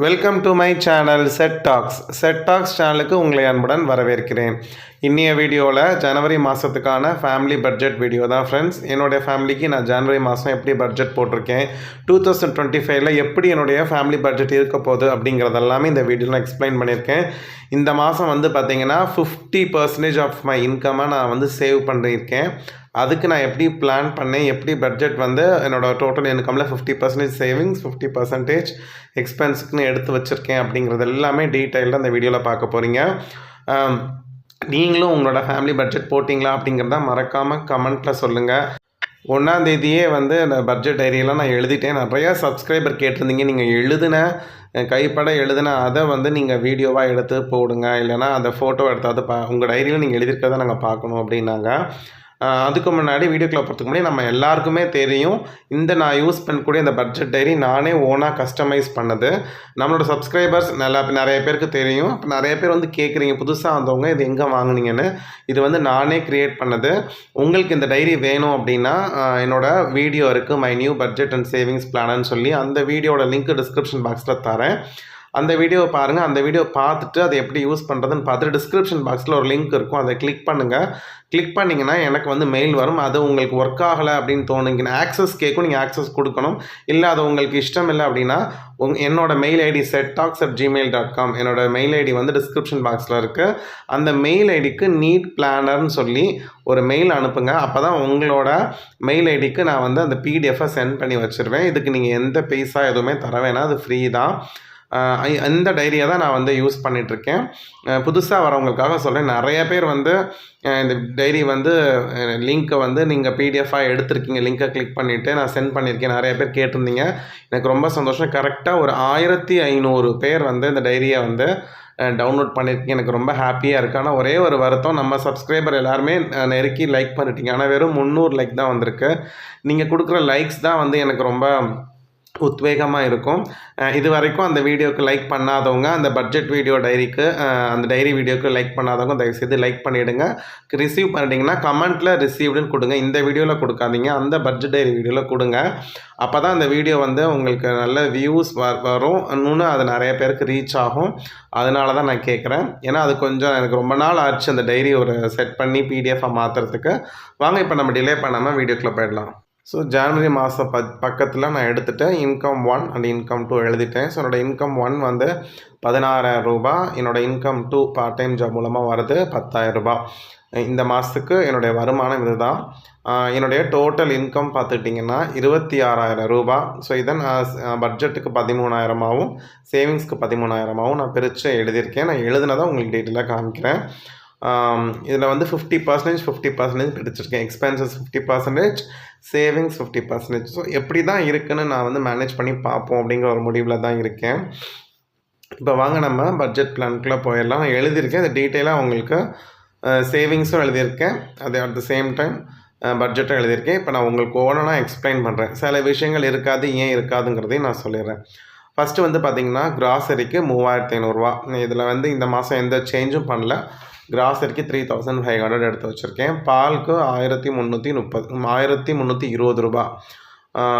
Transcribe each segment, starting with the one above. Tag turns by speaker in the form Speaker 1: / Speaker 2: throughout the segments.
Speaker 1: Welcome to my channel set tax சேனலுக்கு உங்களை அன்புடன் வரவேற்கிறேன். இன்னைய வீடியோவில் ஜனவரி மாதத்துக்கான ஃபேமிலி பட்ஜெட் வீடியோ தான் ஃப்ரெண்ட்ஸ். என்னுடைய ஃபேமிலிக்கு நான் ஜனவரி மாதம் எப்படி பட்ஜெட் போட்டிருக்கேன், 2025 எப்படி என்னுடைய ஃபேமிலி பட்ஜெட் இருக்க போகுது அப்படிங்கிறதெல்லாமே இந்த வீடியோவில் எக்ஸ்பிளைன் பண்ணியிருக்கேன். இந்த மாதம் வந்து பார்த்திங்கன்னா 50% ஆஃப் மை இன்கம்மை நான் சேவ் பண்ணியிருக்கேன். அதுக்கு நான் எப்படி பிளான் பண்ணேன், எப்படி பட்ஜெட் என்னோடய டோட்டல் இன்கமில் 50% சேவிங்ஸ் 50% எக்ஸ்பென்ஸுக்குன்னு எடுத்து வச்சுருக்கேன் அப்படிங்கிறது எல்லாமே டீட்டெயில்டாக அந்த வீடியோவில் பார்க்க போகிறீங்க. நீங்களும் உங்களோட ஃபேமிலி பட்ஜெட் போட்டிங்களா அப்படிங்கிறத மறக்காமல் கமெண்ட்டில் சொல்லுங்கள். 1ஆம் தேதியே அந்த பட்ஜெட் டைரியெல்லாம் நான் எழுதிட்டேன். நிறையா சப்ஸ்கிரைபர் கேட்டிருந்தீங்க, நீங்கள் கைப்பட எழுதுன அதை நீங்கள் வீடியோவாக எடுத்து போடுங்க, இல்லைனா அந்த ஃபோட்டோ எடுத்தாவது உங்கள் டைரியில் நீங்கள் எழுதியிருக்கிறத நாங்கள் பார்க்கணும் அப்படின்னாங்க. அதுக்கு முன்னாடி வீடியோக்குள்ள போகிறதுக்கு முன்னாடி நம்ம எல்லாருக்குமே தெரியும், நான் யூஸ் பண்ணக்கூடிய இந்த பட்ஜெட் டைரி நானே ஓனாக கஸ்டமைஸ் பண்ணது. நம்மளோட சப்ஸ்கிரைபர்ஸ் நிறைய பேருக்கு தெரியும். இப்போ நிறைய பேர் கேட்குறீங்க, புதுசாக வந்தவங்க இது எங்கே வாங்குனீங்கன்னு. இது நானே க்ரியேட் பண்ணது. உங்களுக்கு இந்த டைரி வேணும் அப்படின்னா என்னோட வீடியோ இருக்குது, my new budget and savings பிளான்னு சொல்லி. அந்த வீடியோட லிங்க் டிஸ்கிரிப்ஷன் பாக்ஸில் தரேன். அந்த வீடியோவை பாருங்கள். அந்த வீடியோ பார்த்துட்டு அதை எப்படி யூஸ் பண்ணுறதுன்னு பார்த்துட்டு டிஸ்கிரிப்ஷன் பாக்ஸில் ஒரு லிங்க் இருக்கும், அதை கிளிக் பண்ணுங்கள். கிளிக் பண்ணிங்கன்னா எனக்கு மெயில் வரும். அது உங்களுக்கு ஒர்க் ஆகலை அப்படின்னு தோணுங்கன்னா ஆக்சஸ் கேட்கும், நீங்கள் ஆக்சஸ் கொடுக்கணும். இல்லை அது உங்களுக்கு இஷ்டம் இல்லை அப்படின்னா என்னோடய மெயில் ஐடி settalks@gmail.com என்னோடய மெயில் ஐடி டிஸ்கிரிப்ஷன் பாக்ஸில் இருக்குது. அந்த மெயில் ஐடிக்கு நீட் பிளானர்னு சொல்லி ஒரு மெயில் அனுப்புங்க. அப்போ தான் உங்களோட மெயில் ஐடிக்கு நான் அந்த பிடிஎஃபை சென்ட் பண்ணி வச்சுருவேன். இதுக்கு நீங்கள் எந்த பைசா எதுவுமே தர வேணாம், அது ஃப்ரீ தான். இந்த டைரியை தான் நான் யூஸ் பண்ணிகிட்ருக்கேன். புதுசாக வரவங்களுக்காக சொல்கிறேன். நிறைய பேர் இந்த டைரி லிங்க்கை நீங்கள் பிடிஎஃபாக எடுத்திருக்கீங்க. லிங்க்கை கிளிக் பண்ணிவிட்டு நான் சென்ட் பண்ணியிருக்கேன். நிறைய பேர் கேட்டிருந்தீங்க, எனக்கு ரொம்ப சந்தோஷம். கரெக்டாக ஒரு 1500 பேர் இந்த டைரியை டவுன்லோட் பண்ணியிருக்கீங்க. எனக்கு ரொம்ப ஹாப்பியாக இருக்குது. ஆனால் ஒரே ஒரு வருத்தம், நம்ம சப்ஸ்கிரைபர் எல்லாருமே நெருக்கி லைக் பண்ணிட்டீங்க. ஆனால் வெறும் 300 லைக் தான் வந்திருக்கு. நீங்கள் கொடுக்குற லைக்ஸ் தான் எனக்கு ரொம்ப உத்வேகமாக இருக்கும். இது வரைக்கும் அந்த வீடியோவுக்கு லைக் பண்ணாதவங்க, அந்த பட்ஜெட் வீடியோ டைரிக்கு அந்த டைரி வீடியோவுக்கு லைக் பண்ணாதவங்க தயவுசெய்து லைக் பண்ணிவிடுங்க. ரிசீவ் பண்ணிட்டீங்கன்னா கமெண்ட்டில் ரிசீவ்டுன்னு கொடுங்க. இந்த வீடியோவில் கொடுக்காதீங்க, அந்த பட்ஜெட் டைரி வீடியோவில் கொடுங்க. அப்போ தான் அந்த வீடியோ உங்களுக்கு நல்ல வியூஸ் வரும். இன்னொன்று அது நிறைய பேருக்கு ரீச் ஆகும். அதனால தான் நான் கேட்குறேன். ஏன்னா அது கொஞ்சம் எனக்கு ரொம்ப நாள் ஆச்சு அந்த டைரி ஒரு செட் பண்ணி பிடிஎஃபாக மாற்றுறதுக்கு. வாங்க இப்போ நம்ம டிலே பண்ணாமல் வீடியோக்குள்ளே போயிடலாம். ஸோ ஜனவரி மாதம் பக்கத்தில் நான் எடுத்துகிட்டேன். இன்கம் 1 அண்ட் இன்கம் 2 எழுதிட்டேன். ஸோ என்னோடய இன்கம் 1 16,000 ரூபா. என்னோடய இன்கம் 2 பார்ட் டைம் ஜாப் மூலமாக வருது 10,000 ரூபா. இந்த மாதத்துக்கு என்னுடைய வருமானம் இது தான். என்னுடைய டோட்டல் இன்கம் பார்த்துட்டிங்கன்னா 26,000 ரூபா. ஸோ இதை நான் பட்ஜெட்டுக்கு 13,000ஆகவும் சேவிங்ஸ்க்கு 13,000ஆகவும் நான் பிரித்து எழுதியிருக்கேன். நான் எழுதுனதை உங்களுக்கு டீட்டெயிலாக காமிக்கிறேன். இதில் 50% பிடிச்சிருக்கேன். Expenses 50%, savings 50%. ஸோ எப்படி தான் இருக்குன்னு நான் மேனேஜ் பண்ணி பார்ப்போம் அப்படிங்கிற ஒரு முடிவில் தான் இருக்கேன். இப்போ வாங்க நம்ம பட்ஜெட் பிளான்குள்ளே போயிடலாம். நான் எழுதியிருக்கேன், அது டீட்டெயிலாக உங்களுக்கு சேவிங்ஸும் எழுதியிருக்கேன், அது அட் த சேம் டைம் பட்ஜெட்டும் எழுதியிருக்கேன். இப்போ நான் உங்களுக்கு ஒவ்வொன்றா எக்ஸ்பிளைன் பண்ணுறேன். சில விஷயங்கள் இருக்காது, ஏன் இருக்காதுங்கிறதையும் நான் சொல்லிடுறேன். ஃபஸ்ட்டு பார்த்தீங்கன்னா கிராசரிக்கு 3,500 ரூபா. இதில் இந்த மாதம் எந்த சேஞ்சும் பண்ணல. கிராசரிக்கு 3,500 எடுத்து வச்சுருக்கேன். பாலுக்கு 1,320 ரூபா.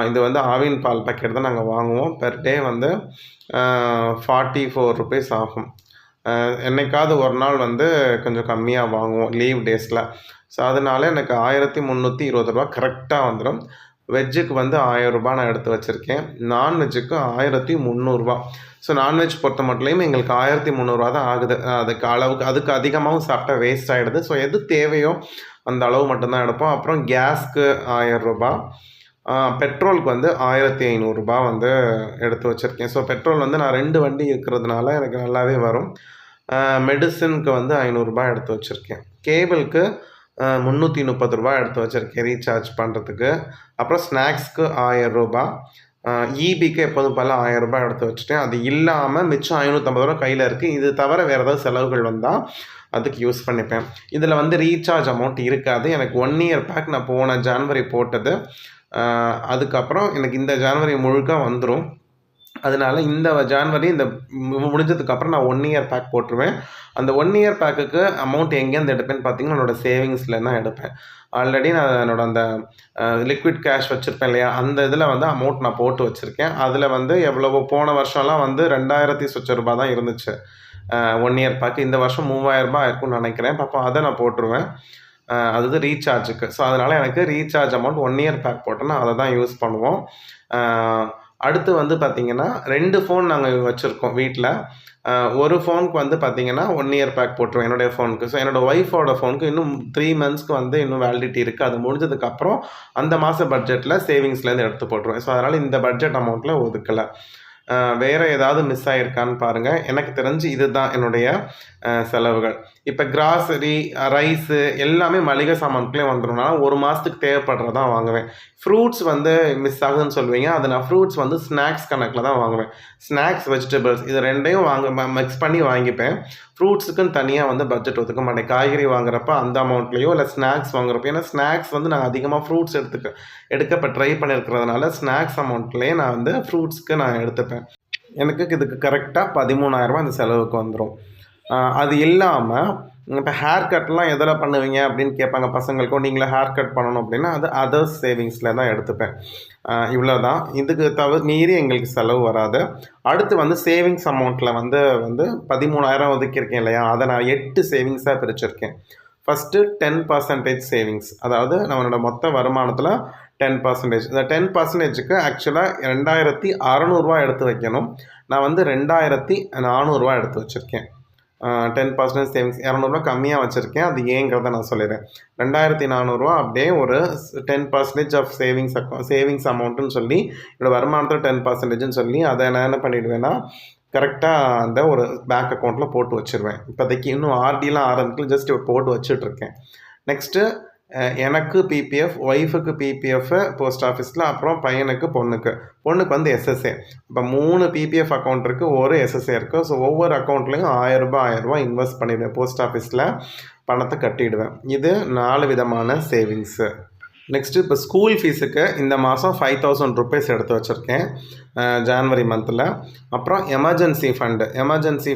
Speaker 1: இது ஆவின் பால் பேக்கெட் தான் நாங்கள் வாங்குவோம். பெர் டே 44 ருபீஸ் ஆகும். என்னைக்காவது ஒரு நாள் கொஞ்சம் கம்மியாக வாங்குவோம் லீவ் டேஸில். ஸோ அதனால எனக்கு 1,320 ரூபா கரெக்டாக வந்துடும். வெஜ்ஜுக்கு 1,000 ரூபா நான் எடுத்து வச்சுருக்கேன். நான்வெஜ்ஜுக்கு 1,300 ரூபா. ஸோ நான்வெஜ் பொறுத்த மட்டும் எங்களுக்கு 1,300 ரூபா தான் ஆகுது. அதுக்கு அதிகமாகவும் சாப்பிட்டா வேஸ்ட் ஆகிடுது. ஸோ எது தேவையோ அந்த அளவு மட்டும்தான் எடுப்போம். அப்புறம் கேஸ்க்கு 1,000 ரூபா. பெட்ரோலுக்கு 1,500 ரூபா எடுத்து வச்சுருக்கேன். ஸோ பெட்ரோல் நான் 2 வண்டி இருக்கிறதுனால எனக்கு நல்லாவே வரும். மெடிசனுக்கு 500 ரூபா எடுத்து வச்சுருக்கேன். கேபிளுக்கு 330 ரூபா எடுத்து வச்சுருக்கேன் ரீசார்ஜ் பண்ணுறதுக்கு. அப்புறம் ஸ்நாக்ஸ்க்கு 1,000 ரூபா. ஈபிக்கு எப்போதும் போல் 1,000 ரூபா எடுத்து வச்சுட்டேன். அது இல்லாமல் மிச்சம் 550 ரூபா கையில் இருக்குது. இது தவிர வேறு ஏதாவது செலவுகள் வந்தால் அதுக்கு யூஸ் பண்ணிப்பேன். இதில் ரீசார்ஜ் அமௌண்ட் இருக்காது. எனக்கு 1 இயர் பேக் நான் போன ஜனவரி போட்டது. அதுக்கப்புறம் எனக்கு இந்த ஜனவரி முழுக்க வந்துடும். அதனால இந்த ஜான்வரி இந்த முடிஞ்சதுக்கப்புறம் நான் 1 இயர் பேக் போட்டுருவேன். அந்த 1 இயர் பேக்குக்கு அமௌண்ட் எங்கேருந்து எடுப்பேன்னு பார்த்தீங்கன்னா, என்னோட சேவிங்ஸ்ல தான் எடுப்பேன். ஆல்ரெடி நான் என்னோட அந்த லிக்விட் கேஷ் வச்சுருப்பேன் இல்லையா? அந்த இதில வந்து அமௌண்ட் நான் போட்டு வச்சுருக்கேன். அதில வந்து எவ்வளவோ போன வருஷம்லாம் வந்து 2000 சொச்ச ரூபா தான் இருந்துச்சு. 1 இயர் பேக்கு. இந்த வருஷம் ரூ. 3000 இருக்கும்னு நினைக்கிறேன். அப்போ அதை நான் போட்டுருவேன். அது ரீசார்ஜுக்கு. ஸோ அதனால் எனக்கு ரீசார்ஜ் அமௌண்ட் 1 இயர் பேக் போட்டோன்னா அதை தான் யூஸ் பண்ணுவோம். அடுத்து வந்து பார்த்தீங்கன்னா 2 ஃபோன் நாங்கள் வச்சுருக்கோம் வீட்டில். ஒரு ஃபோனுக்கு வந்து பார்த்தீங்கன்னா 1 இயர் பேக் போட்டுருவேன் என்னுடைய ஃபோனுக்கு. ஸோ என்னோடய ஒய்ஃபோட ஃபோனுக்கு இன்னும் 3 மந்த்ஸ்க்கு வந்து இன்னும் வேலிடிட்டி இருக்குது. அது முடிஞ்சதுக்கப்புறம் அந்த மாத பட்ஜெட்டில் சேவிங்ஸ்லேருந்து எடுத்து போட்டுருவேன். ஸோ அதனால் இந்த பட்ஜெட் அமௌண்ட்டில் ஒதுக்கலை. வேறு ஏதாவது மிஸ் ஆகிருக்கான்னு பாருங்கள். எனக்கு தெரிஞ்சு இதுதான் என்னுடைய செலவுகள். இப்போ கிராசரி, ரைஸு எல்லாமே மளிகை சாமான்குள்ளே வந்துடும்னா ஒரு மாதத்துக்கு தேவைப்படுறதான் வாங்குவேன். ஃப்ரூட்ஸ் வந்து மிஸ் ஆகுதுன்னு சொல்லுவீங்க. அது நான் ஃப்ரூட்ஸ் வந்து ஸ்நாக்ஸ் கணக்கில் தான் வாங்குவேன். ஸ்நாக்ஸ், வெஜிடபிள்ஸ் இது 2யும் மிக்ஸ் பண்ணி வாங்கிப்பேன். ஃப்ரூட்ஸுக்குன்னு தனியாக வந்து பட்ஜெட் ஒதுக்க மாட்டேன். காய்கறி வாங்குறப்ப அந்த அமௌண்ட்லேயோ இல்லை ஸ்நாக்ஸ் வாங்குறப்போ, ஏன்னா ஸ்நாக்ஸ் வந்து நான் அதிகமாக ஃப்ரூட்ஸ் எடுக்க இப்போ ட்ரை பண்ணியிருக்கிறதுனால ஸ்நாக்ஸ் அமௌண்ட்லேயே நான் வந்து ஃப்ரூட்ஸ்க்கு நான் எடுத்துப்பேன். எனக்கு இதுக்கு கரெக்டாக 13,000 இந்த செலவுக்கு வந்துடும். அது இல்லாமல் இப்போ ஹேர் கட்லாம் எதில் பண்ணுவீங்க அப்படின்னு கேட்பாங்க பசங்களுக்கும். நீங்களே ஹேர் கட் பண்ணணும் அப்படின்னா அது அதர்ஸ் சேவிங்ஸில் தான் எடுத்துப்பேன். இவ்வளோ தான். இதுக்கு மீறி எங்களுக்கு செலவு வராது. அடுத்து வந்து சேவிங்ஸ் அமௌண்ட்டில் வந்து 13,000 ஒதுக்கியிருக்கேன் இல்லையா? அதை நான் 8 சேவிங்ஸாக பிரிச்சுருக்கேன். ஃபஸ்ட்டு 10% சேவிங்ஸ், அதாவது நம்மளோட மொத்த வருமானத்தில் 10%. இந்த 10%க்கு ஆக்சுவலாக 2,600 எடுத்து வைக்கணும். நான் வந்து 2,400 எடுத்து வச்சுருக்கேன். 10% சேவிங்ஸ் 200 கம்மியாக வச்சுருக்கேன். அது ஏங்கிறத நான் சொல்லிடுறேன். 2,400 அப்படியே ஒரு 10% ஆஃப் சேவிங்ஸ் அமௌண்ட்டுன்னு சொல்லி என்னோடய வருமானத்தில் 10%ன்னு சொல்லி அதை நான் என்ன பண்ணிவிடுவேன்னா கரெக்டாக அந்த ஒரு பேங்க் அக்கௌண்ட்டில் போட்டு வச்சுருவேன். இப்போதைக்கு இன்னும் ஆர்டிலாம் ஆரம்பிக்கல, ஜஸ்ட் போட்டு வச்சுட்ருக்கேன். நெக்ஸ்ட்டு எனக்கு பிபிஎஃப், ஒய்ஃபுக்கு பிபிஎஃப் போஸ்ட் ஆஃபீஸில், அப்புறம் பையனுக்கு பொண்ணுக்கு வந்து எஸ்எஸ்ஏ. இப்போ 3 பிபிஎஃப் அக்கௌண்ட் இருக்குது, ஒரு எஸ்எஸ்ஏ இருக்குது. ஸோ ஒவ்வொரு அக்கௌண்ட்லேயும் ₹1000 இன்வெஸ்ட் பண்ணிவிடுவேன். போஸ்ட் ஆஃபீஸில் பணத்தை கட்டிவிடுவேன். இது 4 விதமான சேவிங்ஸு. நெக்ஸ்ட்டு இப்போ ஸ்கூல் ஃபீஸுக்கு இந்த மாதம் ₹5,000 எடுத்து வச்சுருக்கேன் ஜான்வரி மந்தில். அப்புறம் எமர்ஜென்சி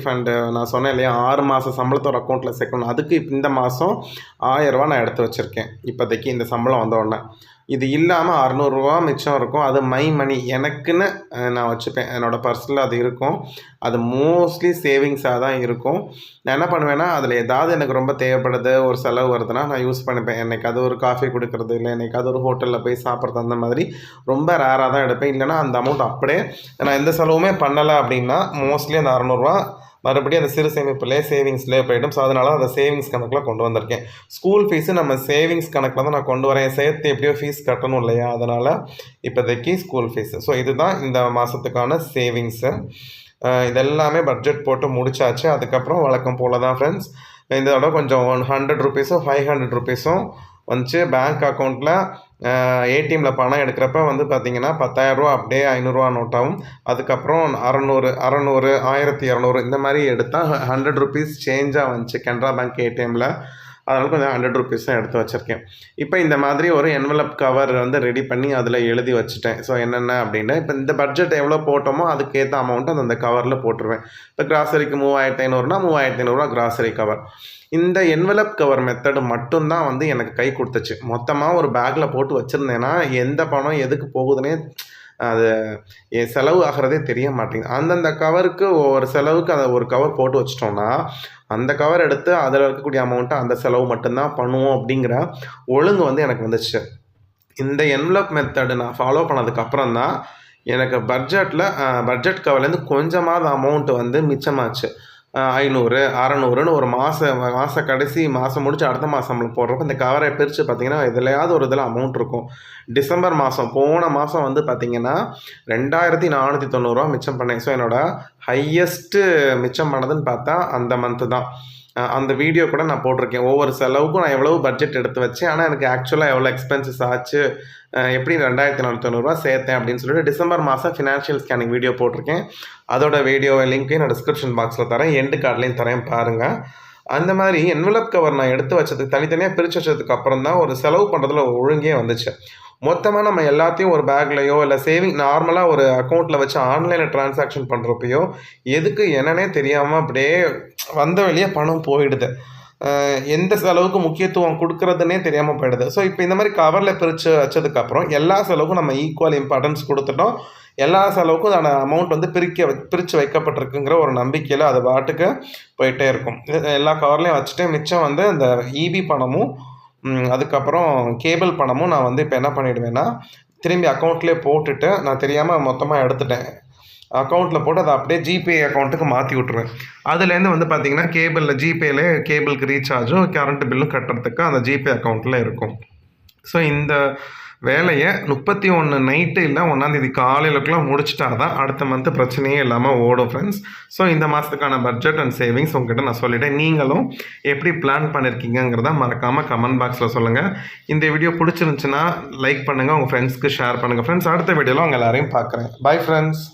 Speaker 1: ஃபண்டு நான் சொன்னேன் இல்லையா, 6 மாத சம்பளத்தோட அக்கௌண்ட்டில் சேர்க்கணும். அதுக்கு இந்த மாதம் ₹1000 நான் எடுத்து வச்சுருக்கேன். இப்போதைக்கு இந்த சம்பளம் வந்த உடனே. இது இல்லாமல் ₹600 மிச்சம் இருக்கும். அது மை மணி எனக்குன்னு நான் வச்சுப்பேன். என்னோடய பர்ஸில் அது இருக்கும். அது மோஸ்ட்லி சேவிங்ஸாக தான் இருக்கும். நான் என்ன பண்ணுவேன்னா, அதில் ஏதாவது எனக்கு ரொம்ப தேவைப்படுது, ஒரு செலவு வருதுன்னா நான் யூஸ் பண்ணிப்பேன். என்னைக்காவது ஒரு காஃபி குடிக்கிறது, இல்லை என்னைக்காவது ஒரு ஹோட்டலில் போய் சாப்பிட்றது, அந்த மாதிரி ரொம்ப ரேராக தான் எடுப்பேன். இல்லைனா அந்த அமௌண்ட் அப்படியே நான் எந்த செலவுமே பண்ணலை அப்படின்னா மோஸ்ட்லி அந்த ₹600 மறுபடியும் அந்த சிறு சேமிப்புலேயே சேவிங்ஸ்லேயே போய்டும். ஸோ அதனால அந்த சேவிங்ஸ் கணக்கில் கொண்டு வந்திருக்கேன். ஸ்கூல் ஃபீஸு நம்ம சேவிங்ஸ் கணக்கில் தான் நான் கொண்டு வரேன். சேர்த்து எப்படியோ ஃபீஸ் கட்டணும் இல்லையா? அதனால் இப்போதைக்கு ஸ்கூல் ஃபீஸு. ஸோ இதுதான் இந்த மாதத்துக்கான சேவிங்ஸு. இதெல்லாமே பட்ஜெட் போட்டு முடிச்சாச்சு. அதுக்கப்புறம் வழக்கம் போல் தான் ஃப்ரெண்ட்ஸ். இந்த தடவை கொஞ்சம் ₹100 ₹500 வந்துச்சு. பேங்க் அக்கௌண்ட்டில் ஏடிஎம்மில் பணம் எடுக்கிறப்ப வந்து பார்த்திங்கன்னா ₹10,000 அப்படியே ₹500 நோட்டாகும். அதுக்கப்புறம் 600, 1200 இந்த மாதிரி எடுத்தால் ₹100 சேஞ்சாக வந்துச்சு கனரா பேங்க் ஏடிஎம்மில். அதனால் கொஞ்சம் ₹100 எடுத்து வச்சுருக்கேன். இப்போ இந்த மாதிரி ஒரு என்வலப் கவர் வந்து ரெடி பண்ணி அதில் எழுதி வச்சுட்டேன். ஸோ என்னென்ன அப்படின்னு இப்போ இந்த பட்ஜெட் எவ்வளோ போட்டோமோ அதுக்கேற்ற அமௌண்ட்டு அந்த கவரில் போட்டுருவேன். இப்போ கிராசரிக்கு ₹3,500னா ₹3,500 கிராசரி கவர். இந்த என்வலப் கவர் மெத்தடு மட்டும்தான் வந்து எனக்கு கை கொடுத்துச்சு. மொத்தமாக ஒரு பேக்கில் போட்டு வச்சுருந்தேன்னா எந்த பணம் எதுக்கு போகுதுன்னே அது செலவு ஆகிறதே தெரிய மாட்டேங்குது. அந்தந்த கவருக்கு ஒரு செலவுக்கு அதை ஒரு கவர் போட்டு வச்சிட்டோம்னா அந்த கவர் எடுத்து அதில் இருக்கக்கூடிய அமௌண்ட்டை அந்த செலவு மட்டும்தான் பண்ணுவோம் அப்படிங்கிற ஒழுங்கு வந்து எனக்கு வந்துச்சு. இந்த என்வலப் மெத்தடு நான் ஃபாலோ பண்ணதுக்கப்புறம் தான் எனக்கு பட்ஜெட் கவர்லேருந்து கொஞ்சமாவது அமௌண்ட்டு வந்து மிச்சமாச்சு. 500, 600ன்னு ஒரு மாத கடைசி மாதம் முடிச்சு அடுத்த மாதம் சம்பளம் போடுறப்ப இந்த கவரை பிரித்து பார்த்திங்கன்னா எதுலையாவது ஒரு இதில் அமௌண்ட் இருக்கும். டிசம்பர் மாதம் போன மாதம் வந்து பார்த்திங்கன்னா ₹2,490 மிச்சம் பண்ணேன். ஸோ என்னோடய ஹையஸ்ட்டு மிச்சம் பண்ணதுன்னு பார்த்தா அந்த மந்த்து தான். அந்த வீடியோ கூட நான் போட்டிருக்கேன். ஒவ்வொரு செலவுக்கும் நான் எவ்வளோ பட்ஜெட் எடுத்து வச்சேன், ஆனால் எனக்கு ஆக்சுவலாக எவ்வளோ எக்ஸ்பென்சஸ் ஆச்சு, எப்படி ₹2,490 சேர்த்தேன் அப்படின்னு சொல்லிட்டு டிசம்பர் மாதம் ஃபினான்ஷியல் ஸ்கேனிங் வீடியோ போட்டிருக்கேன். அதோட வீடியோ லிங்க்கையும் நான் டிஸ்கிரிப்ஷன் பாக்ஸில் தரேன், எண்டு கார்ட்லேயும் தரேன் பாருங்கள். அந்த மாதிரி என்வலப் கவர் நான் எடுத்து வச்சதுக்கு தனித்தனியாக பிரித்து வச்சதுக்கு அப்புறம் தான் ஒரு செலவு பண்ணுறதுல ஒழுங்கே வந்துச்சு. மொத்தமாக நம்ம எல்லாத்தையும் ஒரு பேக்லையோ இல்லை சேவிங் நார்மலாக ஒரு அக்கௌண்ட்டில் வச்சு ஆன்லைனில் ட்ரான்சாக்ஷன் பண்ணுறப்பையோ எதுக்கு என்னன்னே தெரியாமல் அப்படியே வந்த வழியே பணம் போயிடுது. எந்த செலவுக்கு முக்கியத்துவம் கொடுக்குறதுனே தெரியாமல் போயிடுது. ஸோ இப்போ இந்த மாதிரி கவரில் பிரித்து வச்சதுக்கப்புறம் எல்லா செலவுக்கும் நம்ம ஈக்குவல் இம்பார்ட்டன்ஸ் கொடுத்துட்டோம். எல்லா செலவுக்கும் அதான அமௌண்ட் வந்து பிரித்து வைக்கப்பட்டிருக்குங்கிற ஒரு நம்பிக்கையில் அது பாட்டுக்கு போயிட்டே இருக்கும். எல்லா கவர்லையும் வச்சுட்டு மிச்சம் வந்து இந்த இபி பணமும் அதுக்கப்புறம் கேபிள் பணமும் நான் வந்து இப்போ என்ன பண்ணிவிடுவேன்னா திரும்பி அக்கௌண்ட்லேயே போட்டுட்டு நான் தெரியாமல் மொத்தமாக எடுத்துட்டேன். அக்கௌண்ட்டில் போட்டு அதை அப்படியே ஜிபே அக்கௌண்ட்டுக்கு மாற்றி விட்ருவேன். அதுலேருந்து வந்து பார்த்திங்கன்னா கேபிளில் ஜிபேலே கேபிளுக்கு ரீசார்ஜும் கரண்ட் பில்லும் கட்டுறதுக்கு அந்த ஜிபே அக்கௌண்ட்டில் இருக்கும். ஸோ இந்த வேலையை 31 நைட்டு இல்லை 1ஆந்தேதி காலையிலக்குள்ளே முடிச்சிட்டா தான் அடுத்த மந்த்து பிரச்சனையே இல்லாமல் ஓடும் ஃப்ரெண்ட்ஸ். ஸோ இந்த மாதத்துக்கான பட்ஜெட் அண்ட் சேவிங்ஸ் உங்ககிட்ட நான் சொல்லிட்டேன். நீங்களும் எப்படி பிளான் பண்ணியிருக்கீங்கிறத மறக்காமல் கமெண்ட் பாக்ஸில் சொல்லுங்கள். இந்த வீடியோ பிடிச்சிருந்துச்சுன்னா லைக் பண்ணுங்கள், உங்கள் ஃப்ரெண்ட்ஸ்க்கு ஷேர் பண்ணுங்கள் ஃப்ரெண்ட்ஸ். அடுத்த வீடியோவில் உங்கள் எல்லாரையும் பார்க்குறேன். Bye friends.